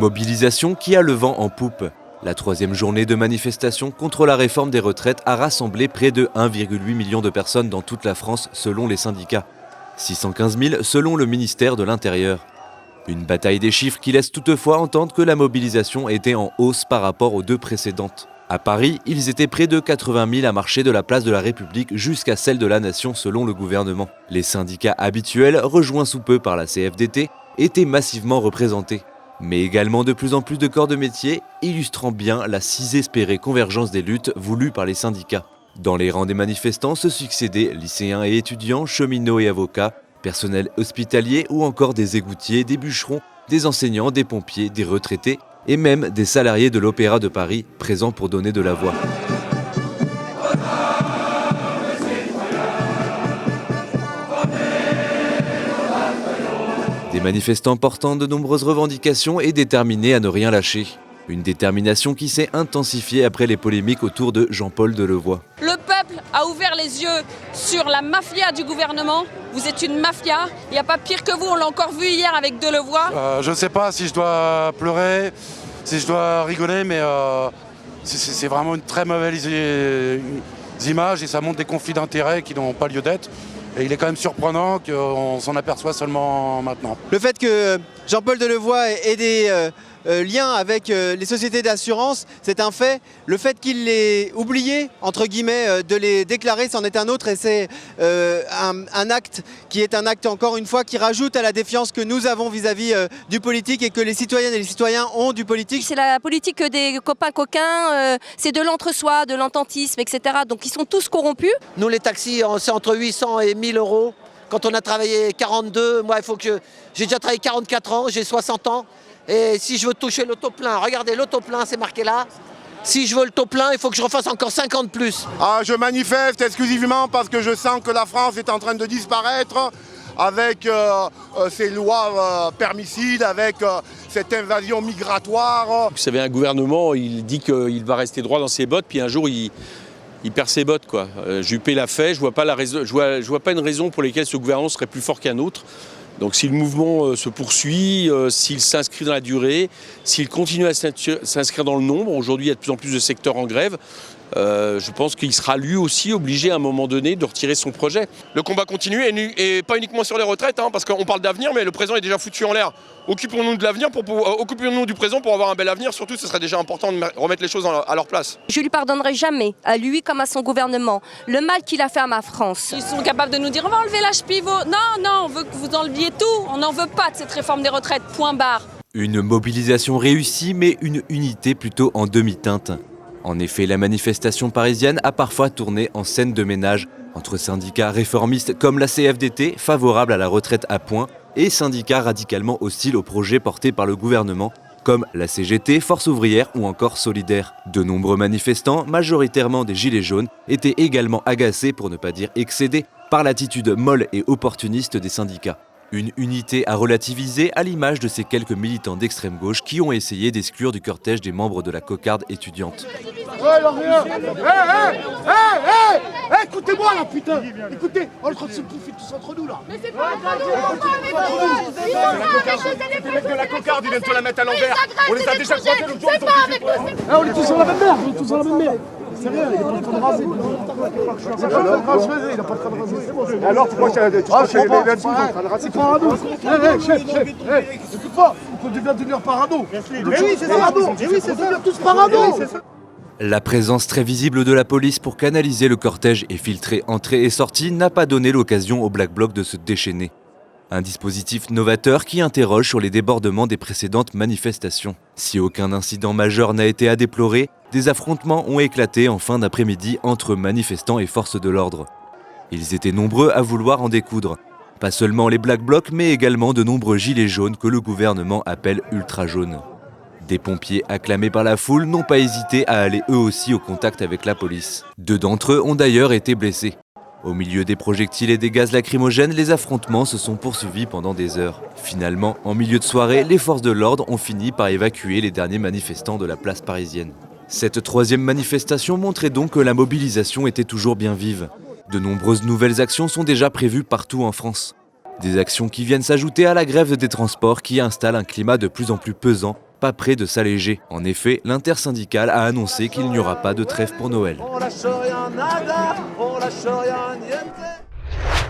mobilisation qui a le vent en poupe. La troisième journée de manifestation contre la réforme des retraites a rassemblé près de 1,8 million de personnes dans toute la France selon les syndicats. 615 000 selon le ministère de l'Intérieur. Une bataille des chiffres qui laisse toutefois entendre que la mobilisation était en hausse par rapport aux deux précédentes. À Paris, ils étaient près de 80 000 à marcher de la place de la République jusqu'à celle de la Nation selon le gouvernement. Les syndicats habituels, rejoints sous peu par la CFDT, étaient massivement représentés. Mais également de plus en plus de corps de métier, illustrant bien la si espérée convergence des luttes voulues par les syndicats. Dans les rangs des manifestants se succédaient lycéens et étudiants, cheminots et avocats, personnel hospitalier ou encore des égoutiers, des bûcherons, des enseignants, des pompiers, des retraités et même des salariés de l'Opéra de Paris présents pour donner de la voix. Des manifestants portant de nombreuses revendications et déterminés à ne rien lâcher. Une détermination qui s'est intensifiée après les polémiques autour de Jean-Paul Delevoye. Le peuple a ouvert les yeux sur la mafia du gouvernement. Vous êtes une mafia, il n'y a pas pire que vous, on l'a encore vu hier avec Delevoye. Je ne sais pas si je dois pleurer, si je dois rigoler, mais c'est vraiment une très mauvaise image et ça montre des conflits d'intérêts qui n'ont pas lieu d'être. Et il est quand même surprenant qu'on s'en aperçoit seulement maintenant. Le fait que Jean-Paul Delevoye ait des liens avec les sociétés d'assurance, c'est un fait. Le fait qu'il ait oublié, entre guillemets, de les déclarer, c'en est un autre. Et c'est un acte qui est un acte, encore une fois, qui rajoute à la défiance que nous avons vis-à-vis du politique et que les citoyennes et les citoyens ont du politique. C'est la politique des copains coquins, c'est de l'entre-soi, de l'ententisme, etc. Donc ils sont tous corrompus. Nous, les taxis, c'est entre 800 et 1000 euros. Quand on a travaillé 42, moi, j'ai déjà travaillé 44 ans, j'ai 60 ans. Et si je veux toucher l'auto-plein, regardez l'auto-plein, c'est marqué là. Si je veux le taux-plein, il faut que je refasse encore 50 plus. Je manifeste exclusivement parce que je sens que la France est en train de disparaître avec ces lois permissives, avec cette invasion migratoire. Vous savez, un gouvernement, il dit qu'il va rester droit dans ses bottes, puis un jour, il perd ses bottes, quoi. Juppé l'a fait, je vois pas une raison pour laquelle ce gouvernement serait plus fort qu'un autre. Donc si le mouvement se poursuit, s'il s'inscrit dans la durée, s'il continue à s'inscrire dans le nombre, aujourd'hui il y a de plus en plus de secteurs en grève, je pense qu'il sera lui aussi obligé à un moment donné de retirer son projet. Le combat continue et pas uniquement sur les retraites, parce qu'on parle d'avenir, mais le présent est déjà foutu en l'air. Occupons-nous de l'avenir, occupons-nous du présent pour avoir un bel avenir. Surtout, ce serait déjà important de remettre les choses à leur place. Je lui pardonnerai jamais, à lui comme à son gouvernement, le mal qu'il a fait à ma France. Ils sont capables de nous dire on va enlever l'âge pivot. Non, on veut que vous enleviez tout. On n'en veut pas de cette réforme des retraites, point barre. Une mobilisation réussie, mais une unité plutôt en demi-teinte. En effet, la manifestation parisienne a parfois tourné en scène de ménage entre syndicats réformistes comme la CFDT, favorable à la retraite à points, et syndicats radicalement hostiles au projet porté par le gouvernement, comme la CGT, Force ouvrière ou encore Solidaire. De nombreux manifestants, majoritairement des gilets jaunes, étaient également agacés, pour ne pas dire excédés, par l'attitude molle et opportuniste des syndicats. Une unité à relativiser à l'image de ces quelques militants d'extrême gauche qui ont essayé d'exclure du cortège des membres de la cocarde étudiante. Écoutez-moi là, putain. Écoutez, on est en train de se bouffer tous entre nous là. Mais c'est pas Les mecs de la cocarde, ils viennent te la mettre à l'envers. On les a déjà croisés l'autre jour. On est tous sur la même merde, on est tous sur la même merde. C'est rien, il est pas en train de raser. Il a pas en train de raser. Alors tu crois que les Red Bull en train de raser? C'est parano. Chef, écoute pas, on peut devenir parano. Mais oui, c'est parano. Mais oui, c'est devenir tous parano. La présence très visible de la police pour canaliser le cortège et filtrer entrée et sortie n'a pas donné l'occasion au Black Bloc de se déchaîner. Un dispositif novateur qui interroge sur les débordements des précédentes manifestations. Si aucun incident majeur n'a été à déplorer, des affrontements ont éclaté en fin d'après-midi entre manifestants et forces de l'ordre. Ils étaient nombreux à vouloir en découdre. Pas seulement les Black Blocs, mais également de nombreux gilets jaunes que le gouvernement appelle ultra jaunes. Des pompiers acclamés par la foule n'ont pas hésité à aller eux aussi au contact avec la police. 2 d'entre eux ont d'ailleurs été blessés. Au milieu des projectiles et des gaz lacrymogènes, les affrontements se sont poursuivis pendant des heures. Finalement, en milieu de soirée, les forces de l'ordre ont fini par évacuer les derniers manifestants de la place parisienne. Cette 3e manifestation montrait donc que la mobilisation était toujours bien vive. De nombreuses nouvelles actions sont déjà prévues partout en France. Des actions qui viennent s'ajouter à la grève des transports qui installe un climat de plus en plus pesant pas près de s'alléger. En effet, l'intersyndicale a annoncé qu'il n'y aura pas de trêve pour Noël. On lâche rien, nada, on lâche rien, niente.